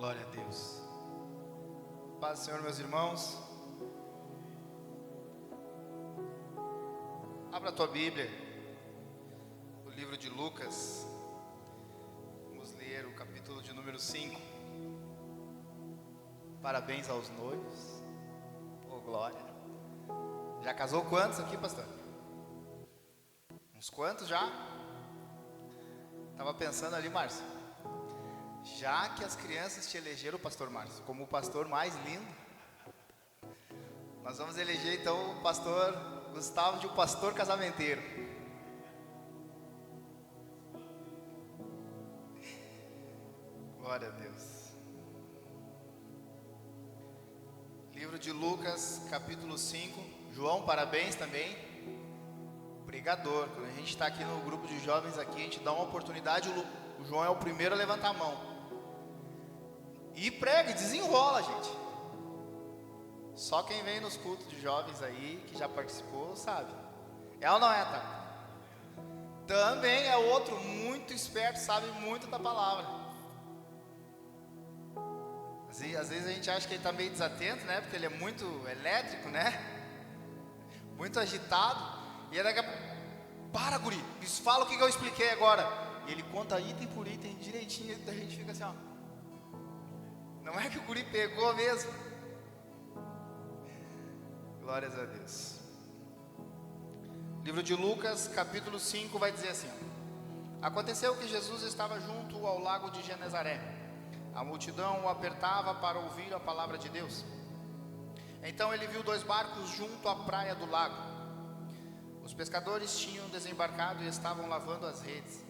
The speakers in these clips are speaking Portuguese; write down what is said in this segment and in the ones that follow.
Glória a Deus. Paz do Senhor, meus irmãos. Abra a tua Bíblia, o livro de Lucas. Vamos ler o capítulo de número 5. Parabéns aos noivos. Oh, glória. Já casou quantos aqui, pastor? Uns quantos já? Estava pensando ali, Márcio. Já que as crianças te elegeram, pastor Márcio, como o pastor mais lindo, nós vamos eleger então o pastor Gustavo de o pastor casamenteiro. Glória a Deus. Livro de Lucas, capítulo 5. João, parabéns também. Pregador. Quando a gente está aqui no grupo de jovens aqui, a gente dá uma oportunidade. O João é o primeiro a levantar a mão. E prega, e desenrola, gente. Só quem vem nos cultos de jovens aí, que já participou, sabe. É ou não é, tá? Também é outro muito esperto, sabe muito da palavra. Às vezes a gente acha que ele está meio desatento, né? Porque ele é muito elétrico, né? Muito agitado. E aí daqui a pouco, para, guri, me fala o que eu expliquei agora. E ele conta item por item direitinho, e a gente fica assim, ó. Não é que o guri pegou mesmo? Glórias a Deus. Livro de Lucas, capítulo 5, vai dizer assim: Aconteceu que Jesus estava junto ao lago de Genezaré. A multidão o apertava para ouvir a palavra de Deus. Então ele viu 2 barcos junto à praia do lago. Os pescadores tinham desembarcado e estavam lavando as redes.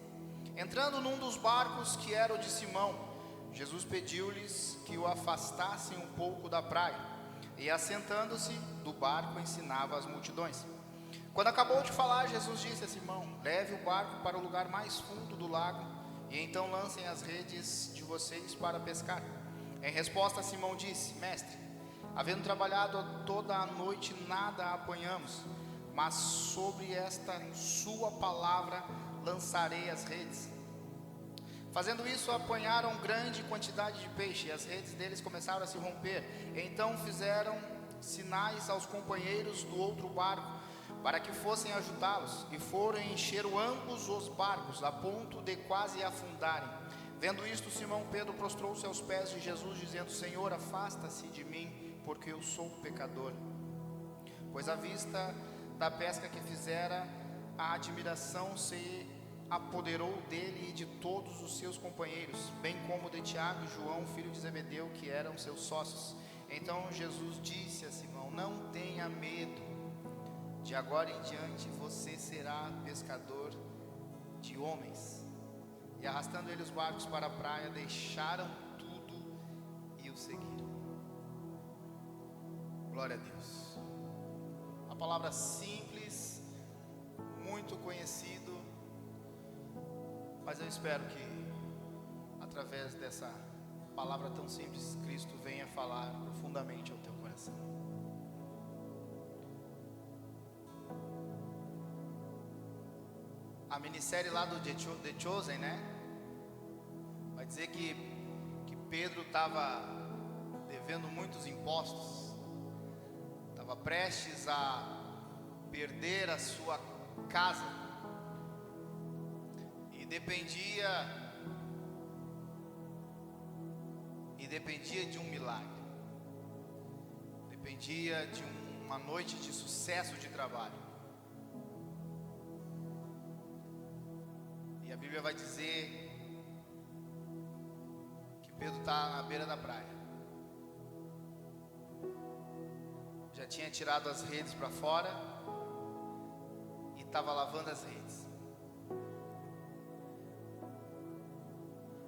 Entrando num dos barcos, que era o de Simão, Jesus pediu-lhes que o afastassem um pouco da praia, e assentando-se do barco ensinava as multidões. Quando acabou de falar, Jesus disse a Simão: Leve o barco para o lugar mais fundo do lago, e então lancem as redes de vocês para pescar. Em resposta, Simão disse: Mestre, havendo trabalhado toda a noite, nada apanhamos, mas sobre esta sua palavra lançarei as redes. Fazendo isso, apanharam grande quantidade de peixe, e as redes deles começaram a se romper. Então fizeram sinais aos companheiros do outro barco, para que fossem ajudá-los, e foram encher ambos os barcos, a ponto de quase afundarem. Vendo isto, Simão Pedro prostrou-se aos pés de Jesus, dizendo: Senhor, afasta-se de mim, porque eu sou pecador. Pois à vista da pesca que fizera, a admiração se apoderou dele e de todos os seus companheiros, bem como de Tiago e João, filho de Zebedeu, que eram seus sócios. Então Jesus disse a Simão: Não tenha medo, de agora em diante você será pescador de homens. E arrastando ele os barcos para a praia, deixaram tudo e o seguiram. Glória a Deus. A palavra simples, muito conhecido, mas eu espero que através dessa palavra tão simples, Cristo venha falar profundamente ao teu coração. A minissérie lá do The Chosen, né? Vai dizer que Pedro estava devendo muitos impostos, estava prestes a perder a sua casa, e dependia de um milagre, dependia de uma noite de sucesso de trabalho. E a Bíblia vai dizer que Pedro está na beira da praia, já tinha tirado as redes para fora e estava lavando as redes.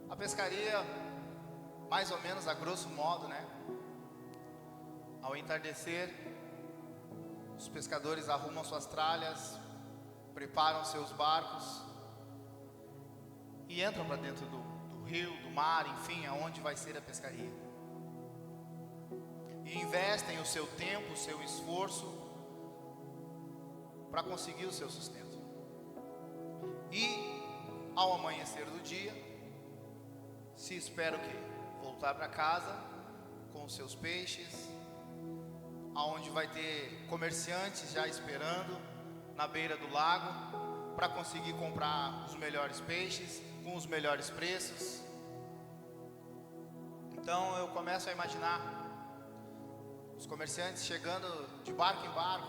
A pescaria, mais ou menos a grosso modo, né? Ao entardecer, os pescadores arrumam suas tralhas, preparam seus barcos e entram para dentro do rio, do mar, enfim, aonde vai ser a pescaria. E investem o seu tempo, o seu esforço para conseguir o seu sustento. E ao amanhecer do dia, se espera o quê? voltar para casa com os seus peixes, aonde vai ter comerciantes já esperando na beira do lago para conseguir comprar os melhores peixes com os melhores preços. Então eu começo a imaginar os comerciantes chegando de barco em barco.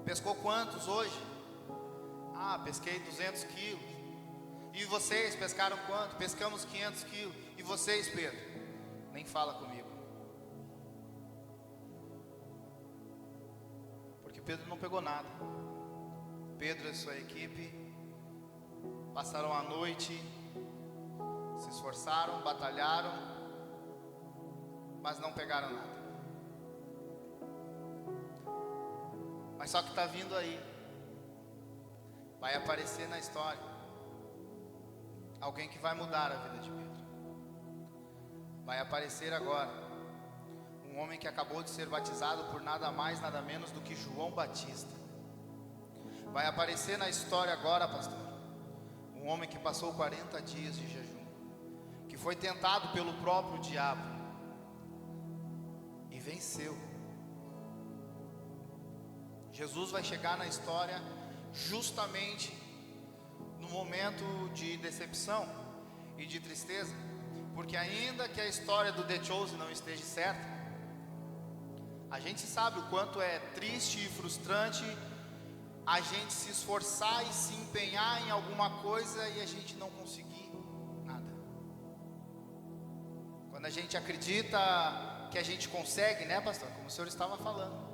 Pescou quantos hoje? Pesquei 200 quilos. E vocês pescaram quanto? Pescamos 500 quilos. E vocês, Pedro? Nem fala comigo. Porque Pedro não pegou nada. Pedro e sua equipe passaram a noite, se esforçaram, batalharam, mas não pegaram nada. Mas só que está vindo aí, vai aparecer na história alguém que vai mudar a vida de Pedro. Vai aparecer agora um homem que acabou de ser batizado por nada mais, nada menos do que João Batista. Vai aparecer na história agora, pastor, um homem que passou 40 dias de jejum, que foi tentado pelo próprio diabo e venceu. Jesus vai chegar na história justamente no momento de decepção e de tristeza, porque ainda que a história do The Chosen não esteja certa, a gente sabe o quanto é triste e frustrante a gente se esforçar e se empenhar em alguma coisa e a gente não conseguir nada. Quando a gente acredita que a gente consegue, né, pastor? Como o senhor estava falando.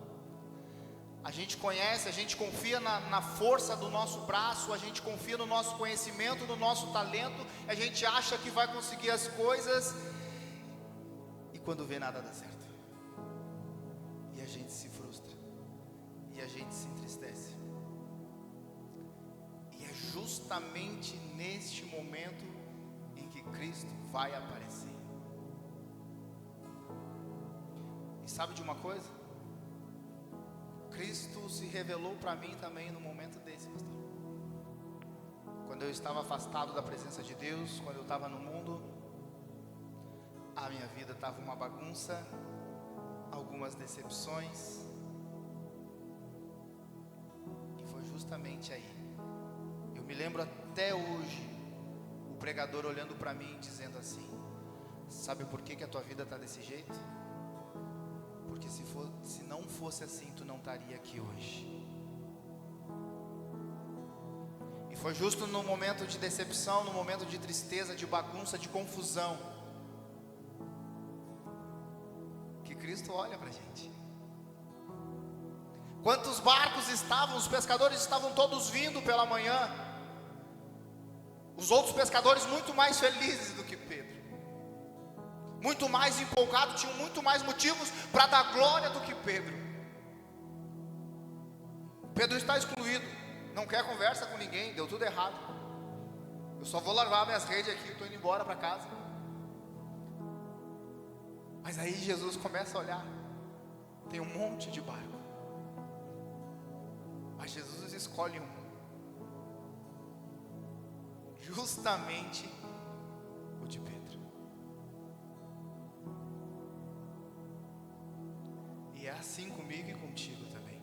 A gente conhece, a gente confia na força do nosso braço, a gente confia no nosso conhecimento, no nosso talento, a gente acha que vai conseguir as coisas, e quando vê nada dá certo, e a gente se frustra, e a gente se entristece. E é justamente neste momento em que Cristo vai aparecer. E sabe de uma coisa? Cristo se revelou para mim também no momento desse, pastor. Quando eu estava afastado da presença de Deus, quando eu estava no mundo, a minha vida estava uma bagunça, algumas decepções. E foi justamente aí. Eu me lembro até hoje, o pregador olhando para mim e dizendo assim: sabe por que a tua vida está desse jeito? Porque se não fosse assim, tu não estaria aqui hoje. E foi justo no momento de decepção, no momento de tristeza, de bagunça, de confusão, que Cristo olha para a gente. Quantos barcos estavam? Os pescadores estavam todos vindo pela manhã. Os outros pescadores muito mais felizes do que Pedro, muito mais empolgados, tinham muito mais motivos para dar glória do que Pedro. Pedro está excluído, não quer conversa com ninguém, deu tudo errado. Eu só vou largar minhas redes aqui, estou indo embora para casa. Mas aí Jesus começa a olhar, tem um monte de barco, mas Jesus escolhe um, justamente o de Pedro. E é assim comigo e contigo também.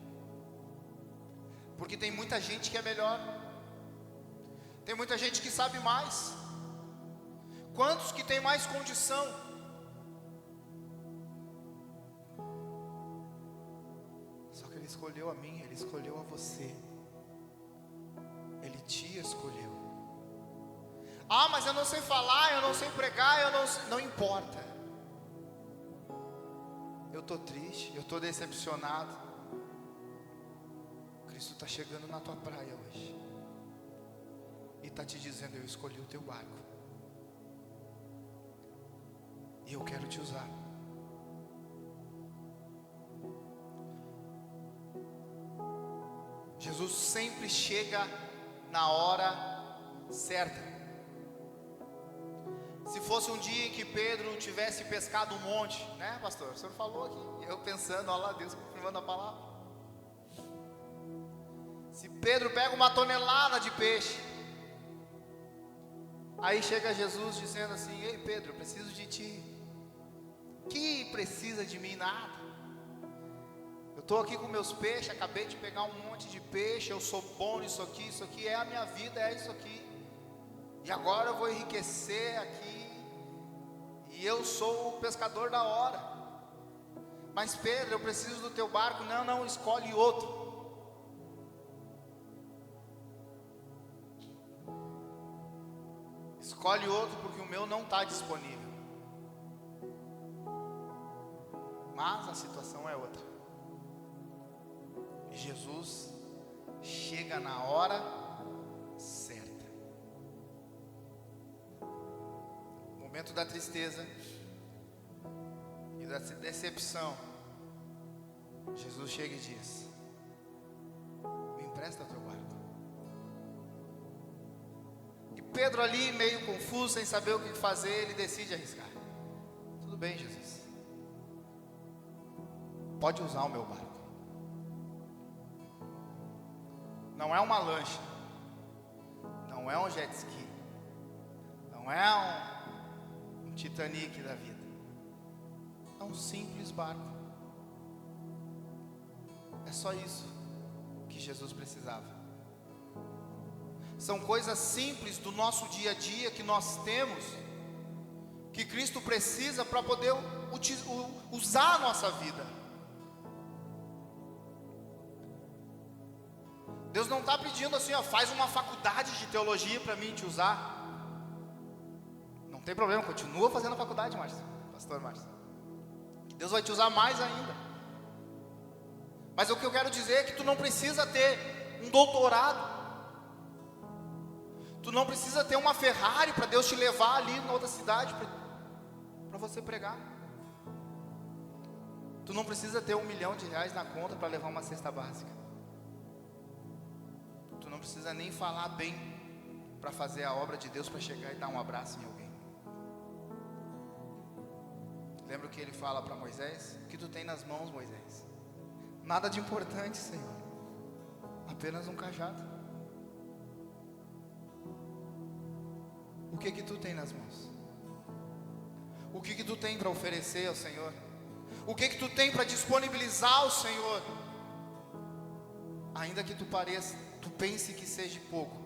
Porque tem muita gente que é melhor, tem muita gente que sabe mais. Quantos que tem mais condição? Só que Ele escolheu a mim, Ele escolheu a você, Ele te escolheu. Mas eu não sei falar, eu não sei pregar, não importa. Eu estou triste, eu estou decepcionado. Cristo está chegando na tua praia hoje e está te dizendo: eu escolhi o teu barco e eu quero te usar. Jesus sempre chega na hora certa. Se fosse um dia em que Pedro tivesse pescado um monte, né, pastor? O senhor falou aqui, eu pensando, olha lá, Deus confirmando a palavra. Se Pedro pega 1 tonelada de peixe, aí chega Jesus dizendo assim: ei Pedro, eu preciso de ti, Que precisa de mim? Nada. Eu estou aqui com meus peixes, acabei de pegar um monte de peixe, eu sou bom nisso aqui é a minha vida, é isso aqui. E agora eu vou enriquecer aqui, e eu sou o pescador da hora. Mas Pedro, eu preciso do teu barco. Não, escolhe outro. Escolhe outro, porque o meu não está disponível. Mas a situação é outra. E Jesus chega na hora certa. No momento da tristeza e da decepção, Jesus chega e diz: me empresta o teu barco. E Pedro ali, meio confuso, sem saber o que fazer, ele decide arriscar. Tudo bem, Jesus, pode usar o meu barco. Não é uma lancha, não é um jet ski, não é um Titanic da vida. É um simples barco. É só isso que Jesus precisava. São coisas simples do nosso dia a dia que nós temos, que Cristo precisa para poder usar a nossa vida. Deus não está pedindo assim, faz uma faculdade de teologia para mim te usar. Não tem problema, continua fazendo a faculdade, pastor Márcio. Deus vai te usar mais ainda. Mas o que eu quero dizer é que tu não precisa ter um doutorado. Tu não precisa ter uma Ferrari para Deus te levar ali na outra cidade para você pregar. Tu não precisa ter R$1 milhão na conta para levar uma cesta básica. Tu não precisa nem falar bem para fazer a obra de Deus, para chegar e dar um abraço em alguém. Lembra o que ele fala para Moisés? O que tu tem nas mãos, Moisés? Nada de importante, Senhor, apenas um cajado. O que tu tem nas mãos? O que tu tem para oferecer ao Senhor? O que tu tem para disponibilizar ao Senhor? Ainda que tu pense que seja pouco,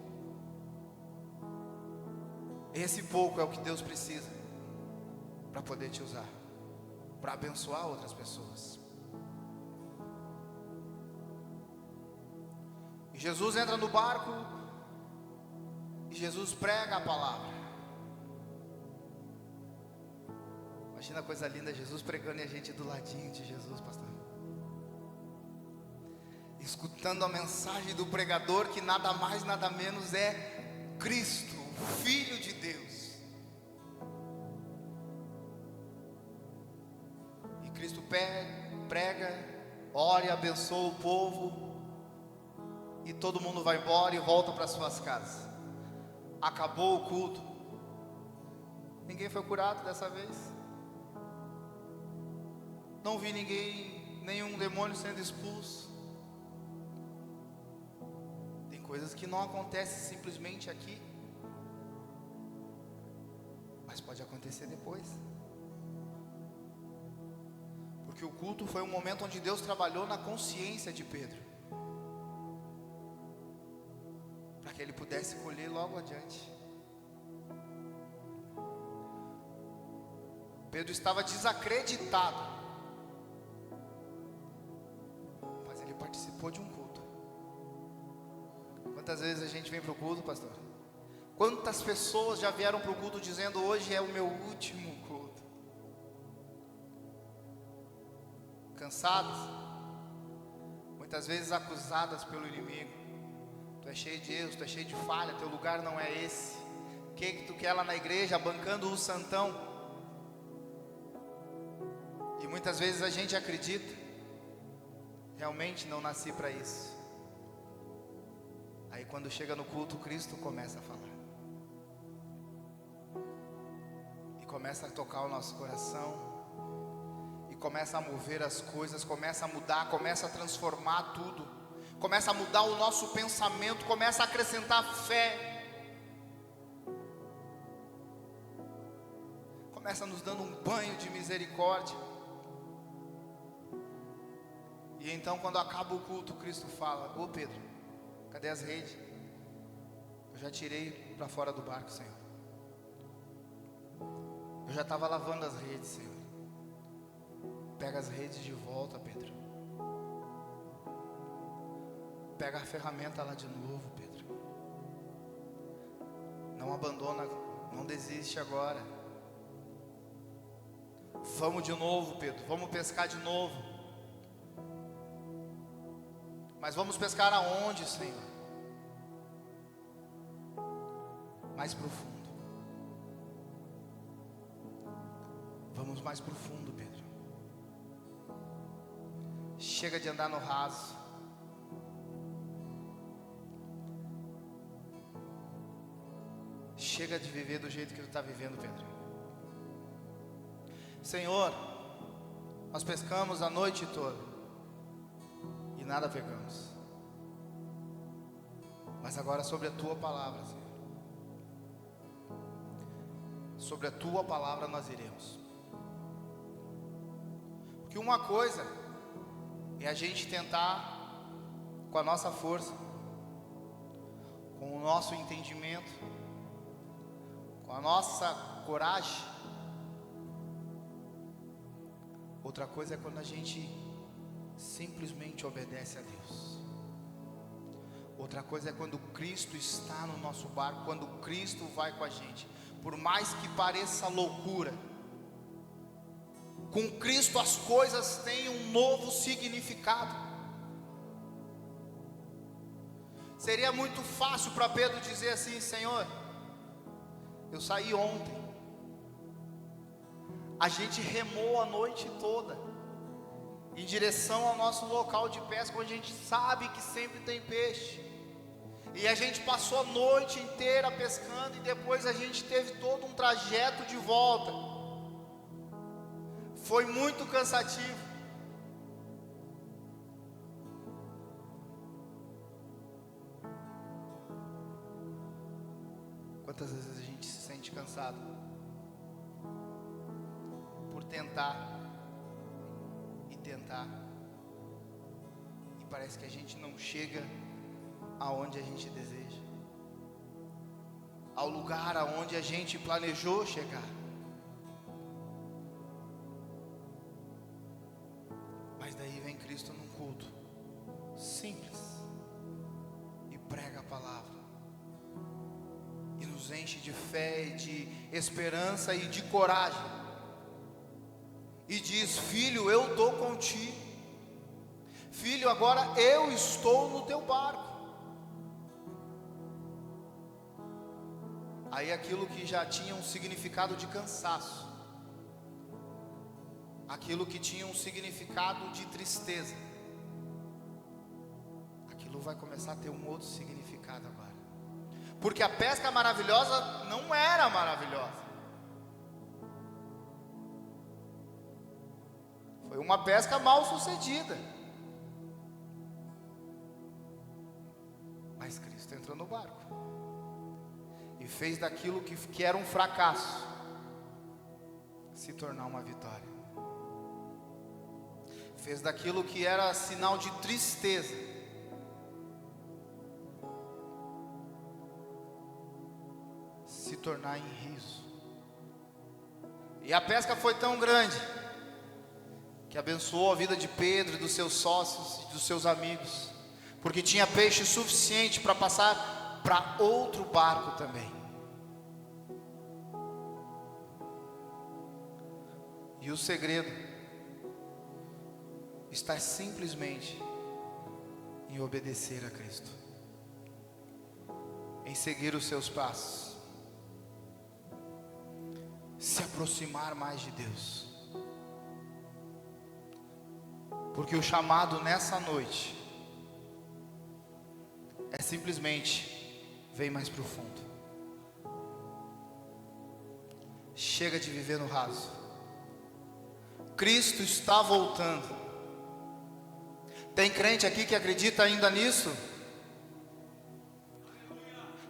esse pouco é o que Deus precisa para poder te usar, para abençoar outras pessoas. E Jesus entra no barco e Jesus prega a palavra. Imagina a coisa linda, Jesus pregando e a gente do ladinho de Jesus, pastor, escutando a mensagem do pregador, que nada mais, nada menos é Cristo, o Filho de Deus. E Cristo prega, ora e abençoa o povo, e todo mundo vai embora e volta para suas casas. Acabou o culto. Ninguém foi curado dessa vez. Não vi nenhum demônio sendo expulso. Tem coisas que não acontecem simplesmente aqui, mas pode acontecer depois. Porque o culto foi um momento onde Deus trabalhou na consciência de Pedro, para que ele pudesse colher logo adiante. Pedro estava desacreditado, mas ele participou de um culto. Quantas vezes a gente vem para o culto, pastor? Quantas pessoas já vieram para o culto dizendo: hoje é o meu último culto? Cansadas, muitas vezes acusadas pelo inimigo. Tu é cheio de erros, tu é cheio de falha, teu lugar não é esse. O que tu quer lá na igreja, bancando o santão? E muitas vezes a gente acredita: realmente não nasci para isso. Aí quando chega no culto, Cristo começa a falar, e começa a tocar o nosso coração, e começa a mover as coisas, começa a mudar, começa a transformar tudo, começa a mudar o nosso pensamento, começa a acrescentar fé, começa nos dando um banho de misericórdia. E então, quando acaba o culto, Cristo fala: ô Pedro, cadê as redes? Eu já tirei para fora do barco, Senhor. Eu já estava lavando as redes, Senhor. Pega as redes de volta, Pedro. Pega a ferramenta lá de novo, Pedro. Não abandona, não desiste agora. Vamos de novo, Pedro. Vamos pescar de novo. Mas vamos pescar aonde, Senhor? Mais profundo. Vamos mais profundo, Pedro. Chega de andar no raso. Chega de viver do jeito que tu está vivendo, Pedro. Senhor, nós pescamos a noite toda e nada pegamos. Mas agora sobre a tua palavra, Senhor. Sobre a tua palavra nós iremos. Porque uma coisa é a gente tentar com a nossa força, com o nosso entendimento, com a nossa coragem. Outra coisa é quando a gente simplesmente obedece a Deus. Outra coisa é quando Cristo está no nosso barco, quando Cristo vai com a gente. Por mais que pareça loucura, com Cristo as coisas têm um novo significado. Seria muito fácil para Pedro dizer assim: Senhor, eu saí ontem, a gente remou a noite toda em direção ao nosso local de pesca, onde a gente sabe que sempre tem peixe, e a gente passou a noite inteira pescando, e depois a gente teve todo um trajeto de volta. Foi muito cansativo. Quantas vezes a gente se sente cansado por tentar e tentar, e parece que a gente não chega aonde a gente deseja, ao lugar aonde a gente planejou chegar. Mas daí vem Cristo num culto simples e prega a palavra, e nos enche de fé e de esperança e de coragem, e diz: filho, eu estou contigo. Filho, agora eu estou no teu barco. Aí aquilo que já tinha um significado de cansaço, aquilo que tinha um significado de tristeza, aquilo vai começar a ter um outro significado agora. Porque a pesca maravilhosa não era maravilhosa. Foi uma pesca mal sucedida. Mas Cristo entrou no barco e fez daquilo que era um fracasso se tornar uma vitória. Fez daquilo que era sinal de tristeza se tornar em riso. E a pesca foi tão grande que abençoou a vida de Pedro e dos seus sócios e dos seus amigos, porque tinha peixe suficiente para passar para outro barco também. E o segredo está simplesmente em obedecer a Cristo, em seguir os seus passos, se aproximar mais de Deus. Porque o chamado nessa noite é simplesmente: vem mais profundo. Chega de viver no raso. Cristo está voltando. Tem crente aqui que acredita ainda nisso?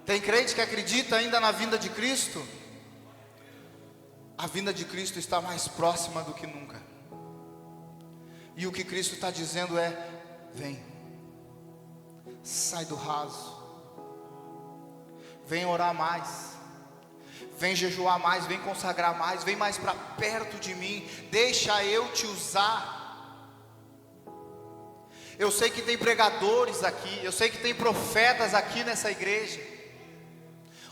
Tem crente que acredita ainda na vinda de Cristo? A vinda de Cristo está mais próxima do que nunca. E o que Cristo está dizendo é: vem, sai do raso, vem orar mais, vem jejuar mais, vem consagrar mais, vem mais para perto de mim, deixa eu te usar. Eu sei que tem pregadores aqui, eu sei que tem profetas aqui nessa igreja,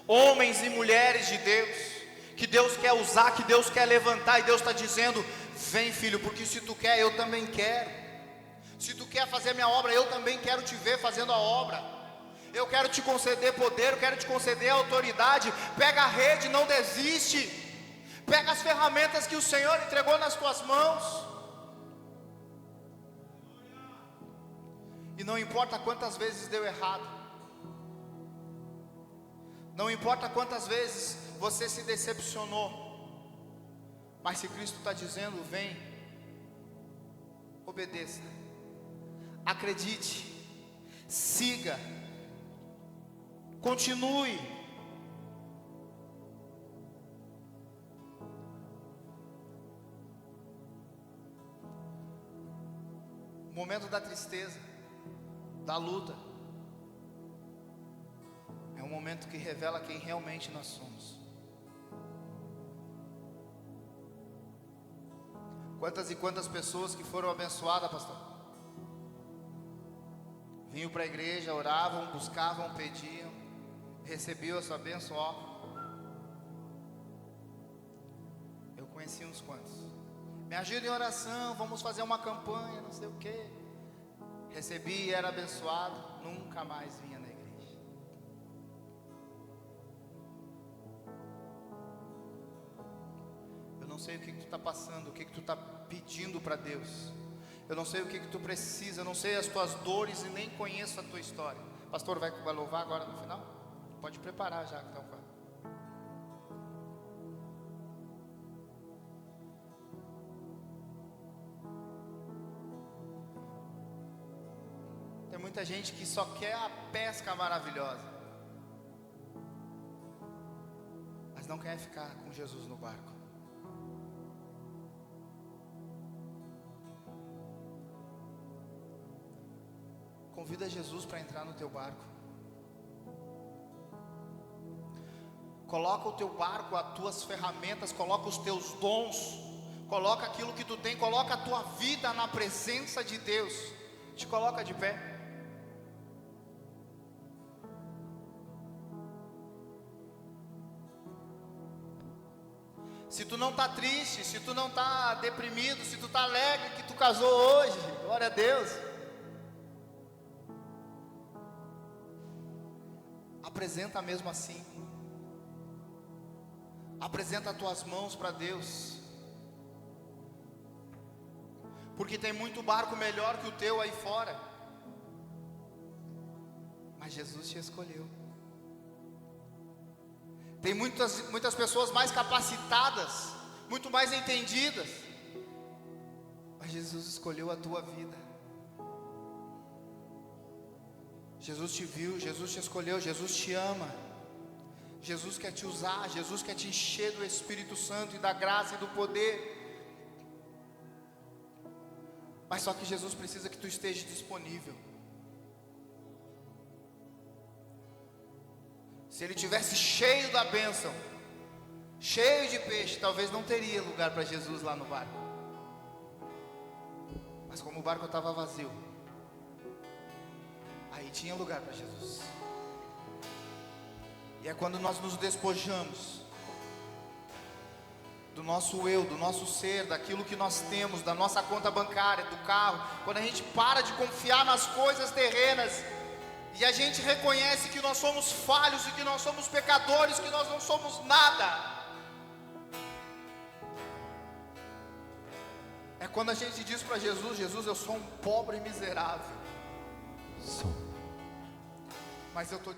homens e mulheres de Deus, que Deus quer usar, que Deus quer levantar, e Deus está dizendo: vem, filho, porque se tu quer, eu também quero. Se tu quer fazer a minha obra, eu também quero te ver fazendo a obra. Eu quero te conceder poder, eu quero te conceder autoridade. Pega a rede, não desiste. Pega as ferramentas que o Senhor entregou nas tuas mãos. E não importa quantas vezes deu errado, não importa quantas vezes você se decepcionou, mas se Cristo está dizendo: vem, obedeça, acredite, siga, continue. O momento da tristeza, da luta, é um momento que revela quem realmente nós somos. Quantas e quantas pessoas que foram abençoadas, pastor, vinham para a igreja, oravam, buscavam, pediam, recebiam essa bênção, ó. Eu conheci uns quantos: me ajuda em oração, vamos fazer uma campanha, não sei o que. Recebi e era abençoado, nunca mais vinha na igreja. Eu não sei o que tu está passando, o que tu está pedindo para Deus. Eu não sei o que tu precisa, eu não sei as tuas dores e nem conheço a tua história. Pastor, vai louvar agora no final? Pode preparar já, então. Tem muita gente que só quer a pesca maravilhosa, mas não quer ficar com Jesus no barco. Convida Jesus para entrar no teu barco. Coloca o teu barco, as tuas ferramentas, coloca os teus dons, coloca aquilo que tu tem, coloca a tua vida na presença de Deus. Te coloca de pé. Se tu não está triste, se tu não está deprimido, se tu está alegre que tu casou hoje, glória a Deus. Apresenta mesmo assim. Apresenta as tuas mãos para Deus. Porque tem muito barco melhor que o teu aí fora. Mas Jesus te escolheu. Tem muitas pessoas mais capacitadas, muito mais entendidas, mas Jesus escolheu a tua vida. Jesus te viu, Jesus te escolheu, Jesus te ama. Jesus quer te usar, Jesus quer te encher do Espírito Santo e da graça e do poder. Mas só que Jesus precisa que tu esteja disponível. Se ele tivesse cheio da bênção, cheio de peixe, talvez não teria lugar para Jesus lá no barco. Mas como o barco estava vazio, aí tinha lugar para Jesus. E é quando nós nos despojamos do nosso eu, do nosso ser, daquilo que nós temos, da nossa conta bancária, do carro, quando a gente para de confiar nas coisas terrenas, e a gente reconhece que nós somos falhos e que nós somos pecadores, que nós não somos nada. É quando a gente diz para Jesus: Jesus, eu sou um pobre miserável. Sou. Mas eu estou